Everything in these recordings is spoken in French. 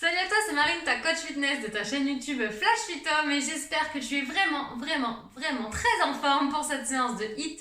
Salut à toi, c'est Marine, ta coach fitness de ta chaîne YouTube Flash Fitom et j'espère que tu es vraiment très en forme pour cette séance de HIIT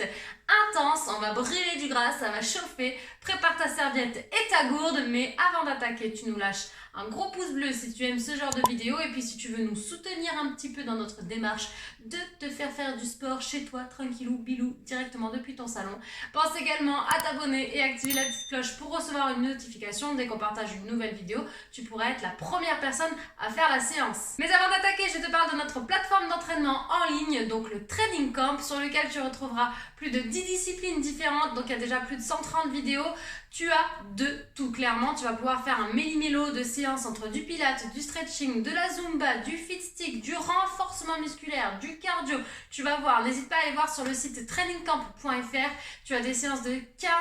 intense. On va brûler du gras, ça va chauffer. Prépare ta serviette et ta gourde, mais avant d'attaquer, tu nous lâches un gros pouce bleu si tu aimes ce genre de vidéo et puis si tu veux nous soutenir un petit peu dans notre démarche de te faire du sport chez toi, tranquillou, bilou, directement depuis ton salon. Pense également à t'abonner et activer la petite cloche pour recevoir une notification dès qu'on partage une nouvelle vidéo. Tu pourras être la première personne à faire la séance. Mais avant d'attaquer, je te parle de notre plateforme d'entraînement en ligne, donc le Training Camp, sur lequel tu retrouveras plus de 10 disciplines différentes, donc il y a déjà plus de 130 vidéos. Tu as de tout, clairement. Tu vas pouvoir faire un méli-mélo de séances entre du pilates, du stretching, de la zumba, du fit stick, du renforcement musculaire, du cardio. Tu vas voir, n'hésite pas à aller voir sur le site trainingcamp.fr. Tu as des séances de 15,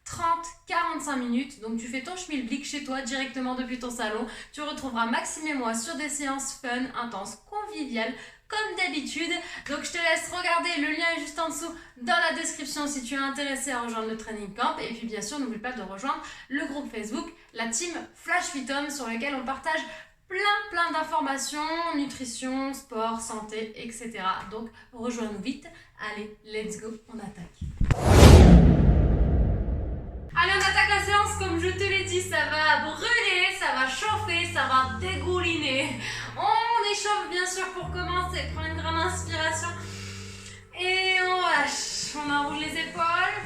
30, 45 minutes. Donc tu fais ton schmilblick chez toi directement depuis ton salon. Tu retrouveras Maxime et moi sur des séances fun, intenses, conviviales, comme d'habitude. Donc je te laisse regarder, le lien est juste en dessous dans la description si tu es intéressé à rejoindre le Training Camp. Et puis bien sûr, n'oublie pas de rejoindre le groupe Facebook, la team Flash Fitom, sur lequel on partage plein d'informations, nutrition, sport, santé, etc. Donc rejoins-nous vite. Allez, let's go, on attaque. Allez, on attaque la séance, comme je te l'ai dit, ça va brûler, ça va chauffer, ça va dégouliner. On échauffe bien sûr pour commencer, prends une grande inspiration et on lâche, on enroule les épaules.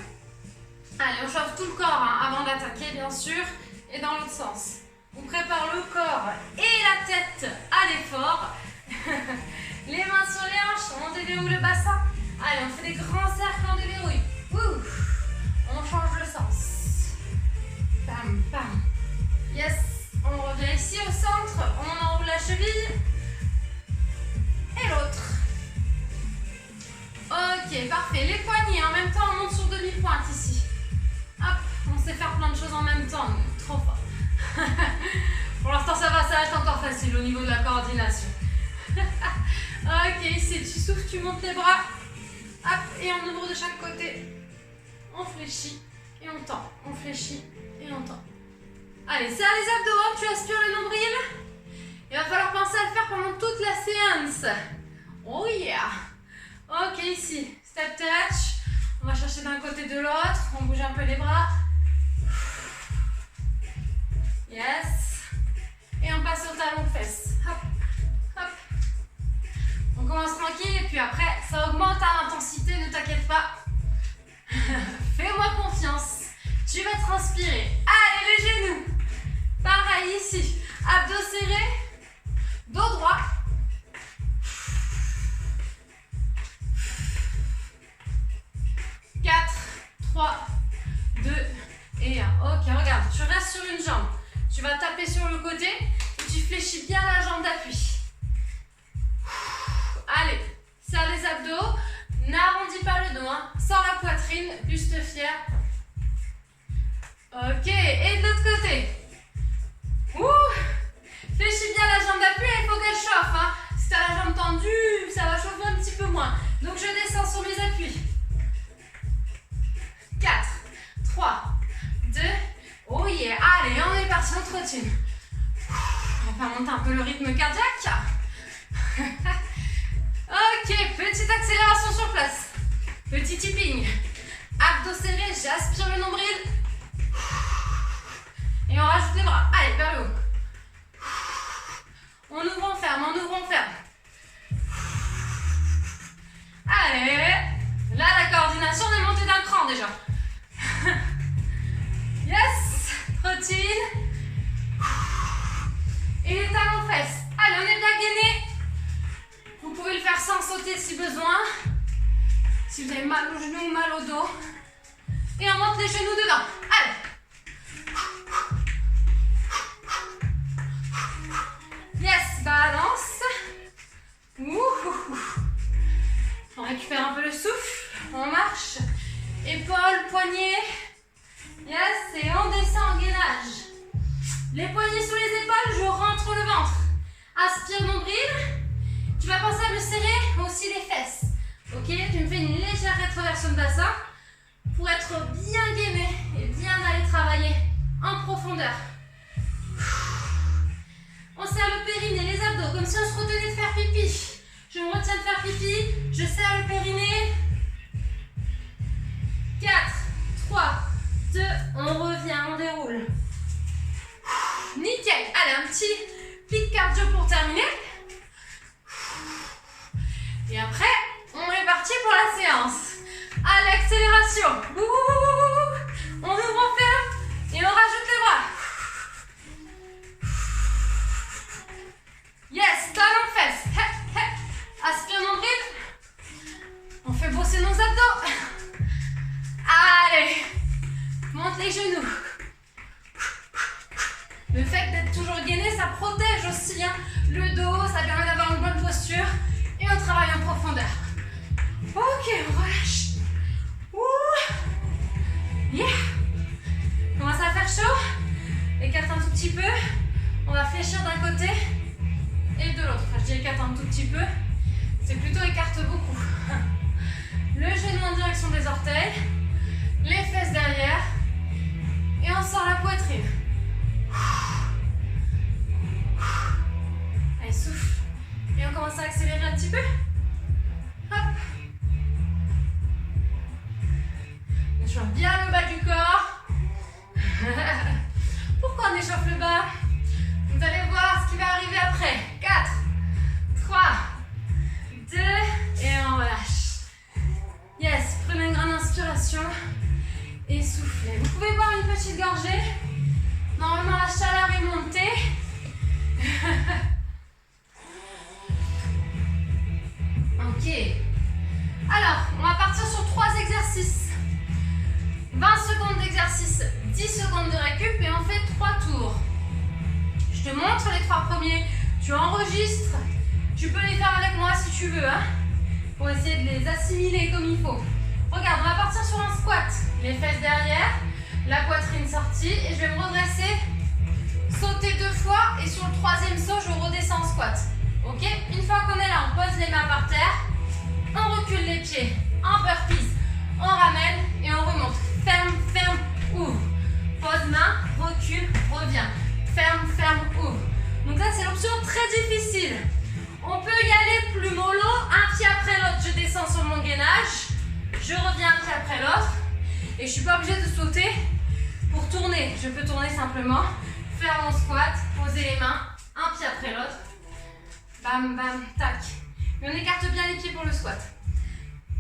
Allez, on chauffe tout le corps avant d'attaquer bien sûr et dans l'autre sens. On prépare le corps et la tête à l'effort. Les mains sur les hanches, on déverrouille le bassin. Allez, on fait des grands cercles en déverrouille. On change le sens. Bam, bam. Yes, on revient ici au centre, on enroule la cheville. Et l'autre. Ok, parfait. Les poignets, en même temps, on monte sur demi-pointe ici. Hop, on sait faire plein de choses en même temps. Trop fort. Pour l'instant, ça va, ça reste encore facile au niveau de la coordination. Ok, ici, tu souffles, tu montes les bras. Hop, et on ouvre de chaque côté. On fléchit et on tend. On fléchit et on tend. Allez, serre les abdos, tu aspires le nombril. Il va falloir penser à le faire pendant toute la séance. Oh yeah. Ok, ici, step touch. On va chercher d'un côté de l'autre. On bouge un peu les bras. Yes. Et on passe au talon de fesses. Hop, hop. On commence tranquille et puis après, ça augmente à l'intensité, ne t'inquiète pas. Fais-moi confiance. Tu vas transpirer. Allez, les genoux. Pareil ici. Abdos serrés. Dos droit. 4, 3, 2 et 1. Ok, regarde, tu restes sur une jambe. Tu vas taper sur le côté et tu fléchis bien la jambe d'appui. Allez, serre les abdos. N'arrondis pas le dos, hein. Sors la poitrine, buste fier. Ok, et de l'autre côté. Fléchis bien la jambe d'appui et il faut qu'elle chauffe, hein. Si tu as la jambe tendue, ça va chauffer un petit peu moins. Donc je descends sur mes appuis. 4, 3, 2, oh yeah. Allez, on est parti, on trottine. On va faire monter un peu le rythme cardiaque. Ok, petite accélération sur place. Petit tipping. Abdos serrés, j'aspire le nombril. Et on rajoute les bras. Allez, vers le haut. On ouvre, on ferme, on ouvre, on ferme. Allez. Là, la coordination est montée d'un cran déjà. Yes. Trottine. Et les talons fesses. Allez, on est bien gainé. Vous pouvez le faire sans sauter si besoin. Si vous avez mal aux genoux, mal au dos. Et on monte les genoux devant. Allez. Yes, balance. On récupère un peu le souffle. On marche. Épaules, poignets. Yes, et on descend en gainage. Les poignets sous les épaules, je rentre le ventre. Aspire nombril. Tu vas penser à me serrer aussi les fesses. Ok, tu me fais une légère rétroversion de bassin pour être bien gainé et bien aller travailler en profondeur. allez, un petit pic cardio pour terminer. Et après, on est parti pour la séance. À l'accélération. On ouvre, on ferme et on rajoute les bras. Yes, talon fesse. Aspire nombril. On fait bosser nos abdos. Allez, monte les genoux. Le fait d'être toujours gainé, ça protège aussi hein, le dos, ça permet d'avoir une bonne posture et on travaille en profondeur. Ok, on relâche. Yeah. Commence à faire chaud. Écarte un tout petit peu. On va fléchir d'un côté et de l'autre. Enfin, je dis écarte un tout petit peu. C'est plutôt écarte beaucoup. Le genou en direction des orteils. Les fesses derrière. Et on sort la poitrine. Allez, souffle. Et on commence à accélérer un petit peu. Hop. On échauffe bien le bas du corps. Pourquoi on échauffe le bas? Vous allez voir ce qui va arriver après. 4, 3, 2, et on relâche. Yes, prenez une grande inspiration et soufflez. Vous pouvez boire une petite gorgée. Normalement, la chaleur est montée. Ok. Alors, on va partir sur 3 exercices. 20 secondes d'exercice, 10 secondes de récup et on fait 3 tours. Je te montre les 3 premiers, tu enregistres. Tu peux les faire avec moi si tu veux, hein, pour essayer de les assimiler comme il faut. Regarde, on va partir sur un squat. Les fesses derrière, la poitrine sortie et je vais me redresser, sauter 2 fois et sur le 3e saut, je redescends en squat. Ok? Une fois qu'on est là, on pose les mains par terre, on recule les pieds en burpees, on ramène et on remonte. Ferme, ferme, ouvre. Pose main, recule, reviens. Ferme, ferme, ouvre. Donc là, c'est l'option très difficile. On peut y aller plus mollo, un pied après l'autre. Je descends sur mon gainage, je reviens un pied après l'autre. Et je ne suis pas obligée de sauter pour tourner. Je peux tourner simplement, faire mon squat, poser les mains, un pied après l'autre. Bam, bam, tac. Mais on écarte bien les pieds pour le squat.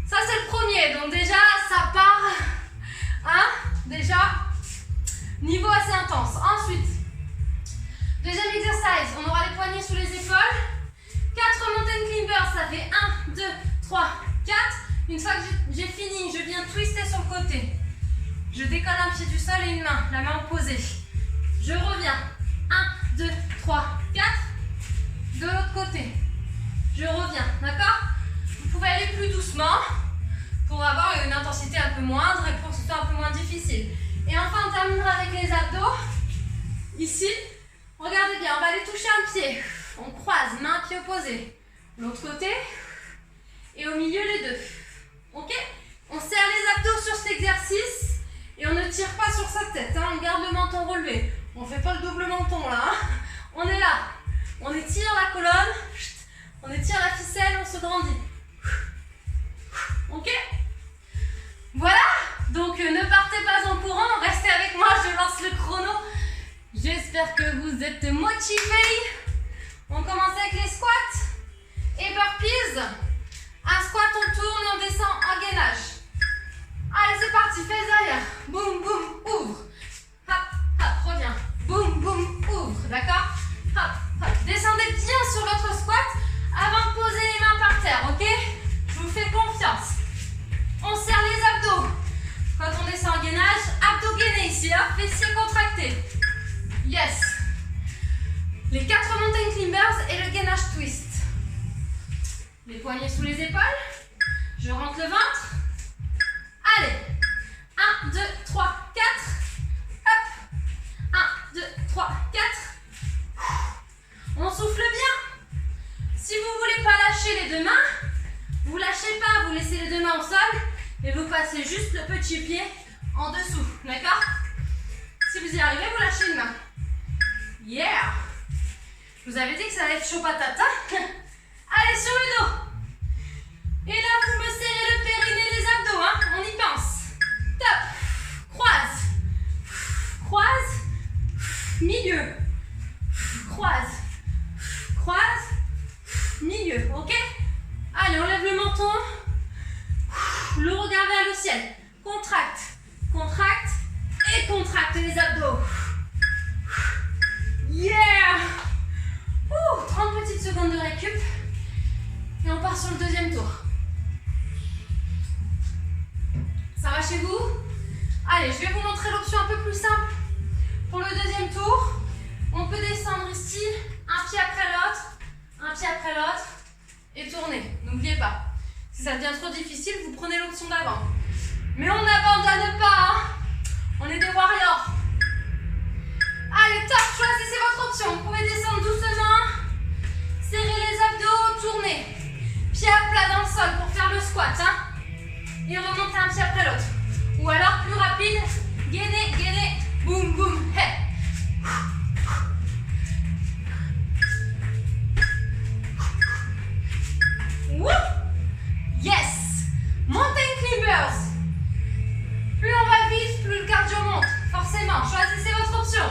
Ça, c'est le premier. Donc déjà, ça part, hein, déjà, niveau assez intense. Ensuite, deuxième exercice, on aura les poignets sous les épaules. 4 mountain climbers, ça fait 1, 2, 3, 4. Une fois que j'ai fini, je viens twister sur le côté. Je décolle un pied du sol et une main, la main opposée. Je reviens. 1, 2, 3, 4. De l'autre côté. Je reviens, d'accord? Vous pouvez aller plus doucement pour avoir une intensité un peu moindre et pour que ce soit un peu moins difficile. Et enfin, on terminera avec les abdos. Ici, regardez bien, on va aller toucher un pied. On croise, main, pied opposé. L'autre côté. Et au milieu, les deux. Ok? On serre les abdos sur cet exercice. Et on ne tire pas sur sa tête. Hein, on garde le menton relevé. On ne fait pas le double menton là. Hein. On est là. On étire la colonne. On étire la ficelle, on se grandit. Ok? Voilà. Donc ne partez pas en courant. Restez avec moi, je lance le chrono. J'espère que vous êtes motivés. On commence avec les squats et burpees. Un squat, on tourne et on descend en gainage. Allez, c'est parti, fesse derrière. Boum, boum, ouvre. Hop, hop, reviens. Boum, boum, ouvre. D'accord? Hop, hop. Descendez bien sur votre squat avant de poser les mains par terre, ok? Je vous fais confiance. On serre les abdos. Quand on descend en gainage, abdos gainés ici, hein, fessiers contractés. Yes. Les 4 mountain climbers et le gainage twist. Les poignets sous les épaules. Je rentre le ventre. Allez. 1, 2, 3, 4. Hop. 1, 2, 3, 4. On souffle bien. Si vous ne voulez pas lâcher les deux mains, vous ne lâchez pas, vous laissez les deux mains au sol et vous passez juste le petit pied en dessous. D'accord? Si vous y arrivez, vous lâchez une main. Yeah! Je vous avais dit que ça allait être chaud patate. Hein? Allez, sur le dos. Et là, vous me serrez le périnée, les abdos. Hein? On y pense. Top. Croise. Croise. Milieu. croise, milieu, ok? Allez, on lève le menton, le regard vers le ciel. Contracte, contracte et contracte les abdos. Yeah! 30 petites secondes de récup. Et on part sur le deuxième tour. Ça va chez vous? Allez, je vais vous montrer l'option un peu plus simple. Pour le deuxième tour, on peut descendre ici, un pied après l'autre, et tourner. N'oubliez pas, si ça devient trop difficile, vous prenez l'option d'avant. Mais on n'abandonne pas, hein. On est des warriors. Allez, top, choisissez votre option. Vous pouvez descendre doucement, serrer les abdos, tourner. Pied à plat dans le sol pour faire le squat, hein. Et remonter un pied après l'autre. Ou alors plus rapide, gainé, gainé, boum, boum, hey. Woo! Yes! Mountain climbers. Plus on va vite, plus le cardio monte. Forcément, choisissez votre option.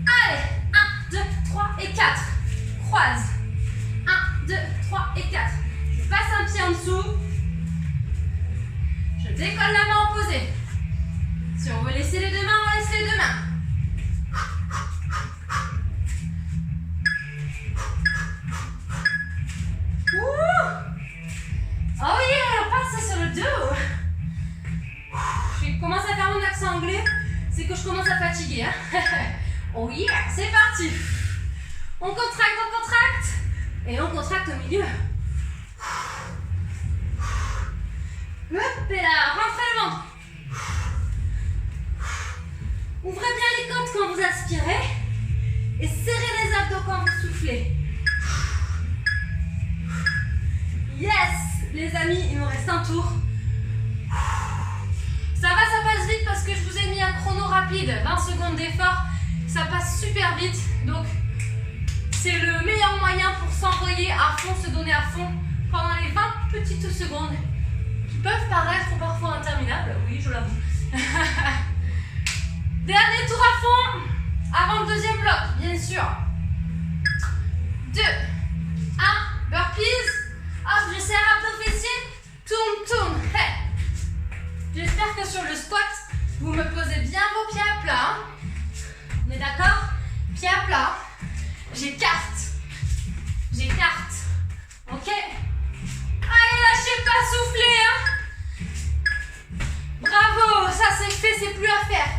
Allez, 1, 2, 3 et 4. Croise. 1, 2, 3 et 4. Je passe un pied en dessous. Je décolle la main opposée. Si on veut laisser les deux mains, on laisse les deux mains. Oh yeah, on passe sur le dos. Je commence à faire mon accent anglais, c'est que je commence à fatiguer. Hein. Oh yeah, c'est parti. On contracte, et on contracte au milieu. Hop et là, rentrez le ventre. Ouvrez bien les côtes quand vous aspirez et serrez les abdos quand vous soufflez. Yes, les amis, il me reste un tour. Ça va, ça passe vite parce que je vous ai mis un chrono rapide, 20 secondes d'effort, ça passe super vite, donc c'est le meilleur moyen pour s'envoyer à fond, se donner à fond pendant les 20 petites secondes qui peuvent paraître parfois interminables, oui, je l'avoue. Dernier tour à fond, avant le deuxième bloc, bien sûr. 2, 1, burpees, hop, je serre abdos fessiers, tourne, hey. J'espère que sur le squat, vous me posez bien vos pieds à plat. Hein. On est d'accord? Pieds à plat. J'écarte. Ok? Allez, lâchez pas, soufflez. Hein. Bravo, ça c'est fait, c'est plus à faire.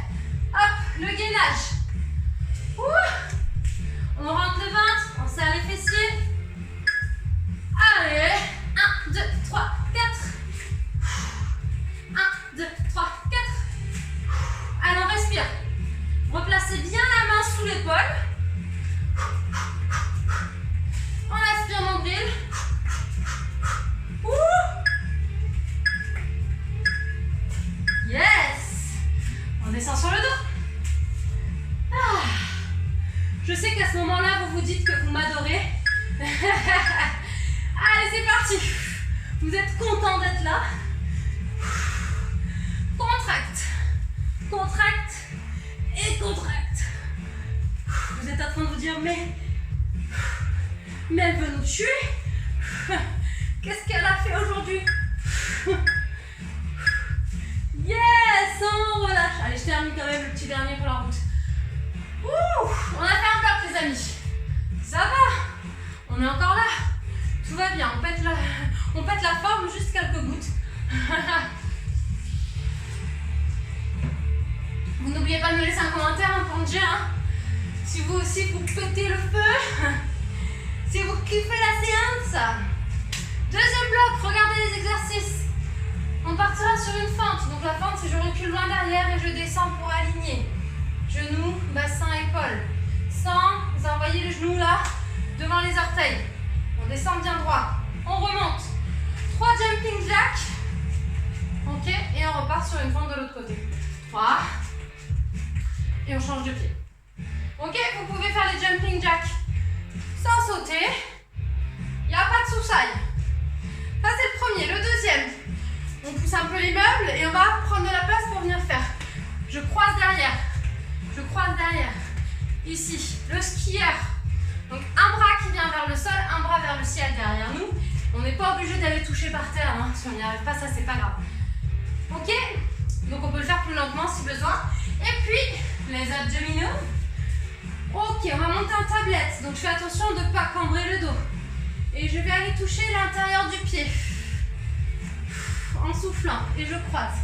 Hop, le gainage. Ouh. On rentre le ventre, on serre les fessiers. Allez, 1, 2, 3, 4. 1, 2, 3, 4. Allez, on respire. Replacez bien la main sous l'épaule. On aspire nombril. Yes. On descend sur le dos. Je sais qu'à ce moment-là, vous vous dites que vous m'adorez. Allez, c'est parti. Vous êtes content d'être là. Contracte et contracte. Vous êtes en train de vous dire, mais elle veut nous tuer. Qu'est-ce qu'elle a fait aujourd'hui? Yes, on relâche. Allez, je termine quand même le petit dernier pour la route. On a fait un bloc, les amis. Ça va. On est encore là. Tout va bien. On pète la forme, juste quelques gouttes. Vous n'oubliez pas de me laisser un commentaire hein, pour me dire hein, si vous aussi vous pétez le feu, si vous kiffez la séance. Deuxième bloc, regardez les exercices. On partira sur une fente. Donc la fente, c'est je recule loin derrière et je descends pour aligner. Genoux, bassin, épaules. Sans envoyer le genou là, devant les orteils. On descend bien droit. On remonte. 3 jumping jacks. Ok, et on repart sur une fente de l'autre côté. 3. Et on change de pied. Ok, vous pouvez faire les jumping jacks sans sauter. Il n'y a pas de soussaille. Ça c'est le premier. Le deuxième, on pousse un peu les meubles et on va prendre de la place pour venir faire. Je croise derrière. Ici, le skieur. Donc un bras qui vient ciel derrière nous. On n'est pas obligé d'aller toucher par terre, hein. Si on n'y arrive pas, ça c'est pas grave. Ok? Donc on peut le faire plus lentement si besoin. Et puis, les abdominaux. Ok, on va monter en tablette. Donc je fais attention de ne pas cambrer le dos. Et je vais aller toucher l'intérieur du pied. En soufflant. Et je croise.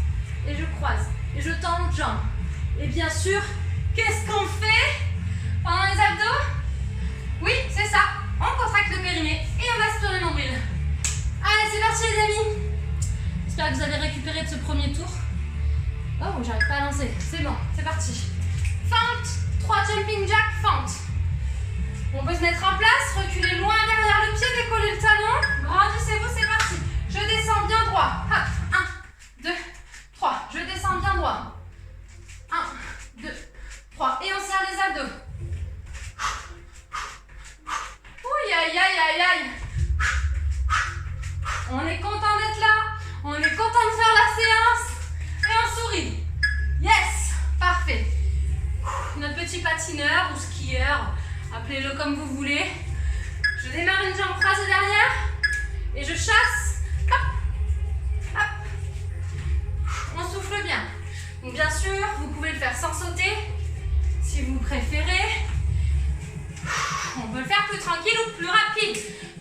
Et je croise. Et je tends l'autre jambe. Et bien sûr, qu'est-ce qu'on fait pendant les abdos? Oui, c'est ça. On contracte le périnée et on aspire le nombril. Allez, c'est parti les amis. J'espère que vous avez récupéré de ce premier tour. Oh, j'arrive pas à lancer. C'est bon, c'est parti. Fente, 3 jumping jack, fente. On peut se mettre en place, reculer loin derrière le pied, décoller le talon. Grandissez-vous, c'est parti. Je descends bien droit. Hop, 1, 2, 3. Je descends bien droit. 1, 2, 3. Et on serre les abdos. Ouh, aïe, aïe, aïe, aïe. On est content d'être là. On est content de faire la séance. Et on sourit. Yes, parfait. Notre petit patineur ou skieur, appelez-le comme vous voulez. Je démarre une jambe croisée derrière et je chasse. Hop, hop. On souffle bien. Donc bien sûr, vous pouvez le faire sans sauter, si vous préférez. On peut le faire plus tranquille ou plus rapide,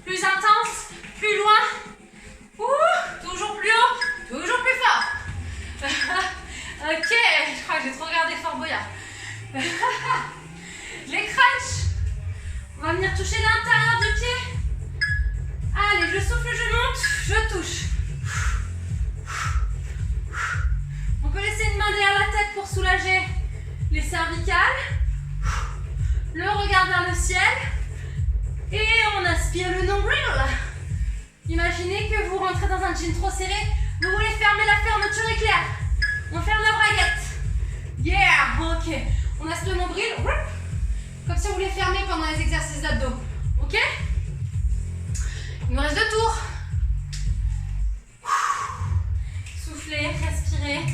plus intense, plus loin. Ouh, toujours plus haut, toujours plus fort. Ok, je crois que j'ai trop regardé Fort Boyard. Les crunchs. On va venir toucher l'intérieur du pied. Allez, je souffle, je monte, je touche. On peut laisser une main derrière la tête pour soulager les cervicales. Le regard vers le ciel. Et on aspire le nombril. Imaginez que vous rentrez dans un jean trop serré. Vous voulez fermer la fermeture éclair. On ferme la braguette. Yeah, ok. On aspire le nombril. Comme si on voulait fermer pendant les exercices d'abdos. Ok? Il nous reste 2 tours. Soufflez, respirez.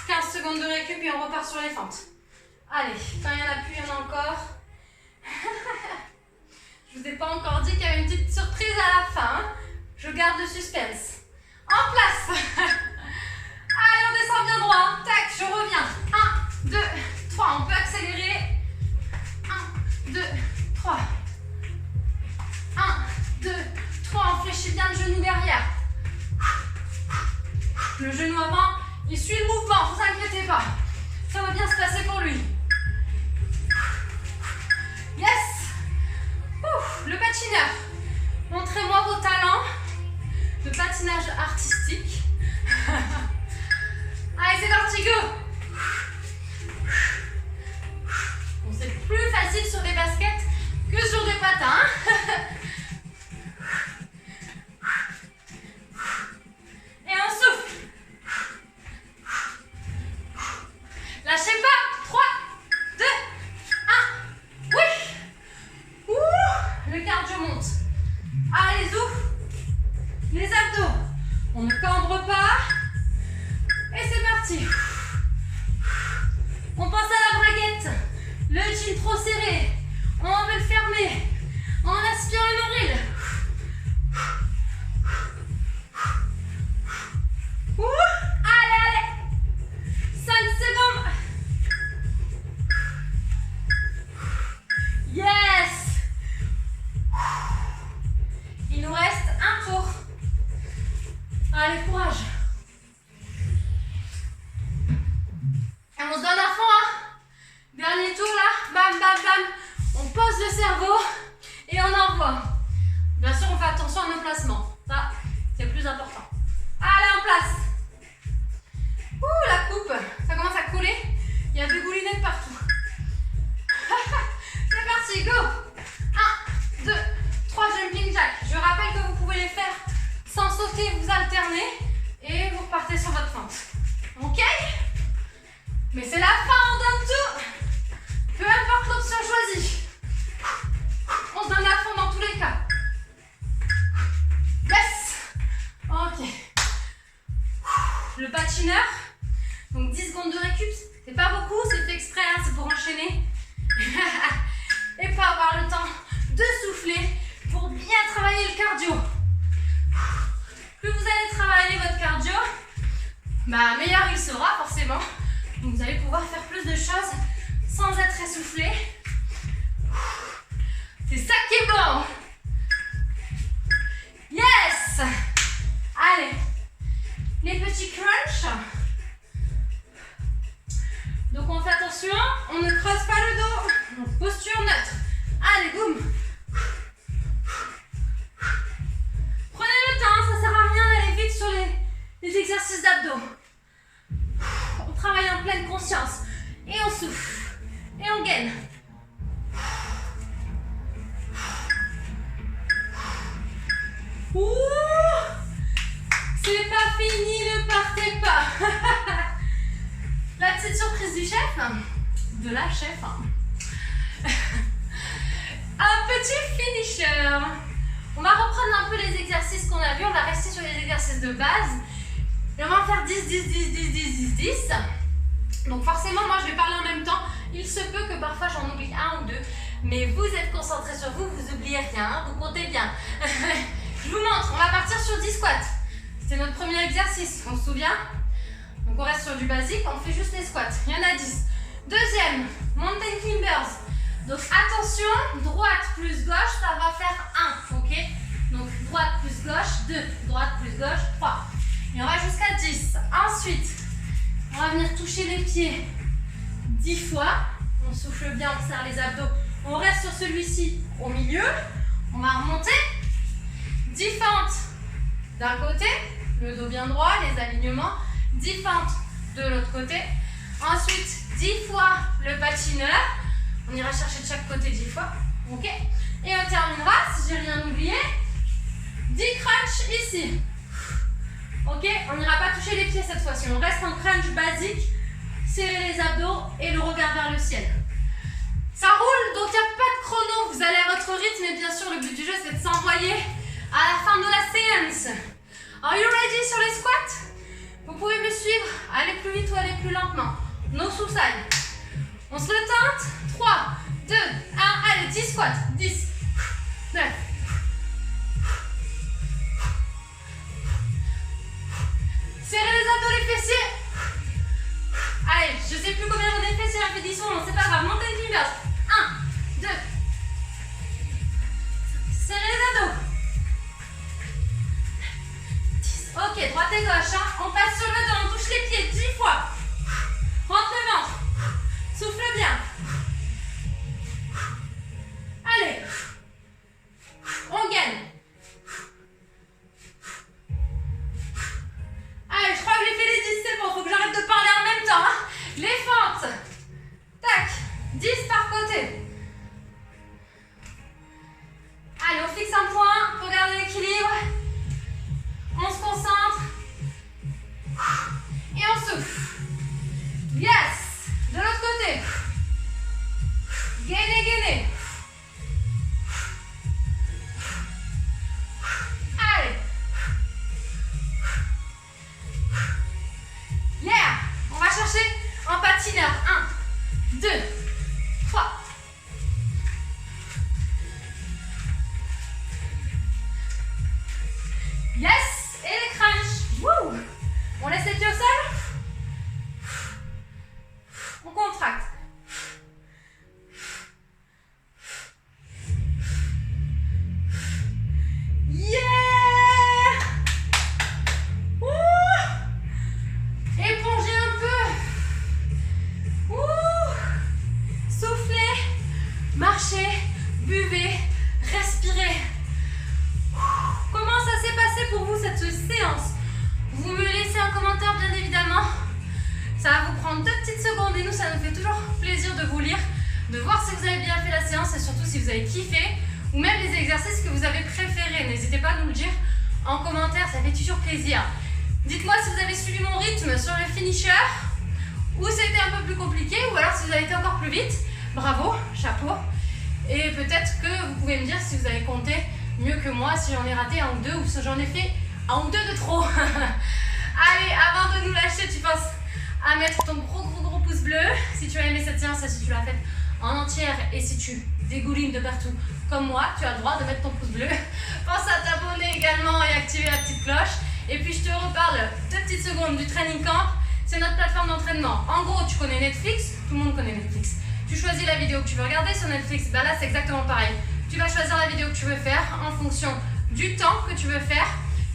15 secondes de récup et on repart sur les fentes. Allez, quand il y en a plus, il y en a encore. Je vous ai pas encore dit qu'il y avait une petite surprise à la fin. Hein. Je garde le suspense. En place. Allez, on descend bien droit. Tac, je reviens. 1, 2, 3. On peut accélérer. 1, 2, 3. 1, 2, 3. On fléchit bien le genou derrière. Le genou avant, il suit le mouvement. Ne vous inquiétez pas. Ça va bien se passer pour lui. Yes. Ouf, le patineur. Montrez-moi vos talents de patinage artistique. Allez, c'est parti, go. Bon, c'est plus facile sur des baskets que sur des patins. Et on souffle. Lâchez pas. 3, 2, 1. Oui. Ouh, le cardio monte. Allez, souffle. Les abdos. On ne cambre pas. Et c'est parti. On pense à la braguette. Le jean trop serré. On veut le fermer. On aspire le nombril. Allez, allez. 5 secondes. Yes. Il nous reste un tour. Allez, courage. Et on se donne à fond, hein. Dernier tour là, bam, bam, bam. On pose le cerveau et on envoie. Bien sûr, on fait attention à nos placements. Ça, c'est le plus important. Allez, en place. Ouh, la coupe, ça commence à couler. Il y a des goulinettes partout. C'est parti, go. 1, 2, 3 jumping jack. Je rappelle que vous pouvez les faire sans sauter, vous alternez et vous repartez sur votre fente. Ok? Mais c'est la fin, on donne tout. Peu importe l'option choisie. On se donne à fond dans tous les cas. Yes. Ok. Le patineur. Donc 10 secondes de récup. C'est pas beaucoup, c'est fait exprès, hein, c'est pour enchaîner. Et pour avoir le temps de souffler, pour bien cardio. Plus vous allez travailler votre cardio, bah meilleur il sera forcément. Donc vous allez pouvoir faire plus de choses sans être essoufflé. C'est ça qui est bon. Yes. Allez, les petits crunchs. Donc on fait attention, on ne creuse pas le dos. Donc, posture neutre. Allez, boum. Prenez le temps, ça sert à rien d'aller vite sur les exercices d'abdos. On travaille en pleine conscience. Et on souffle. Et on gaine. Ouh, c'est pas fini, ne partez pas. La petite surprise du chef, de la chef. Un petit finisher. On va reprendre un peu les exercices qu'on a vus. On va rester sur les exercices de base. Et on va en faire 10, 10, 10, 10, 10, 10, 10. Donc forcément, moi je vais parler en même temps. Il se peut que parfois j'en oublie un ou deux. Mais vous êtes concentrés sur vous, vous n'oubliez rien, hein, vous comptez bien. Je vous montre, on va partir sur 10 squats. C'était notre premier exercice, on se souvient? Donc on reste sur du basique, on fait juste les squats. Il y en a 10. Deuxième, mountain climbers. Donc attention, droite plus gauche, ça va faire 1, ok? Donc droite plus gauche, 2, droite plus gauche, 3. Et on va jusqu'à 10. Ensuite, on va venir toucher les pieds 10 fois. On souffle bien, on serre les abdos. On reste sur celui-ci au milieu. On va remonter. 10 fentes d'un côté, le dos bien droit, les alignements. 10 fentes de l'autre côté. Ensuite, 10 fois le patineur. On ira chercher de chaque côté 10 fois. Ok. Et on terminera, si j'ai rien oublié, 10 crunchs ici. Ok. On n'ira pas toucher les pieds cette fois-ci. On reste en crunch basique. Serrer les abdos et le regard vers le ciel. Ça roule, donc il n'y a pas de chrono. Vous allez à votre rythme. Et bien sûr, le but du jeu, c'est de s'envoyer à la fin de la séance. Are you ready sur les squats? Vous pouvez me suivre, aller plus vite ou aller plus lentement. No suicide. On se le tente. 3, 2, 1, allez, 10 squats. 10, 9. Serrez les abdos, les fessiers. Allez, je sais plus combien j'en ai fait, c'est répétition, c'est pas grave. Montez le climbers. 1, 2. Serrez les abdos. Ok, droite et gauche, hein. On passe sur le dos, on touche les pieds 10 fois. Rentre le ventre. Souffle bien. Allez. On gagne. Allez, je crois que j'ai fait les 10, c'est bon. Faut que j'arrête de parler en même temps, hein. Les fentes. Tac. 10 par côté. Allez, on fixe un point. Regardez l'équilibre. On se concentre. Et on souffle. Yes. De l'autre côté. Gainez, gainez. Allez. Yeah. On va chercher un patineur. 1, 2, 3. Yes. Et les crunchs. Wouh. On laisse les pieds au sol. On contracte. Yeah. Ouh. Épongez un peu. Ouh. Soufflez. Marchez. Buvez. Respirez. Comment ça s'est passé pour vous cette séance? Vous me laissez un commentaire bien évidemment. Ça va vous prendre 2 petites secondes et nous ça nous fait toujours plaisir de vous lire, de voir si vous avez bien fait la séance et surtout si vous avez kiffé ou même les exercices que vous avez préférés. N'hésitez pas à nous le dire en commentaire, ça fait toujours plaisir. Dites-moi si vous avez suivi mon rythme sur le finisher ou c'était un peu plus compliqué ou alors si vous avez été encore plus vite. Bravo, chapeau. Et peut-être que vous pouvez me dire si vous avez compté mieux que moi, si j'en ai raté un ou deux ou si j'en ai fait un ou deux de trop. Allez, avant de nous lâcher, tu penses à mettre ton gros pouce bleu si tu as aimé cette séance et si tu l'as faite en entière et si tu dégoulines de partout comme moi, tu as le droit de mettre ton pouce bleu. Pense à t'abonner également et activer la petite cloche. Et puis je te reparle 2 petites secondes du Training Camp. C'est notre plateforme d'entraînement. En gros, tu connais Netflix, tout le monde connaît Netflix. Tu choisis la vidéo que tu veux regarder sur Netflix, ben là c'est exactement pareil. Tu vas choisir la vidéo que tu veux faire en fonction du temps que tu veux faire,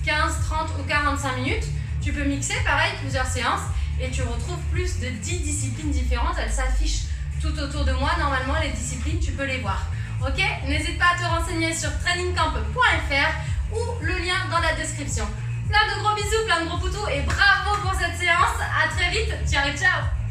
15, 30 ou 45 minutes. Tu peux mixer pareil plusieurs séances et tu retrouves plus de 10 disciplines différentes. Elles s'affichent tout autour de moi. Normalement, les disciplines, tu peux les voir. Ok? N'hésite pas à te renseigner sur trainingcamp.fr ou le lien dans la description. Plein de gros bisous, plein de gros poutous et bravo pour cette séance. À très vite. Ciao, ciao.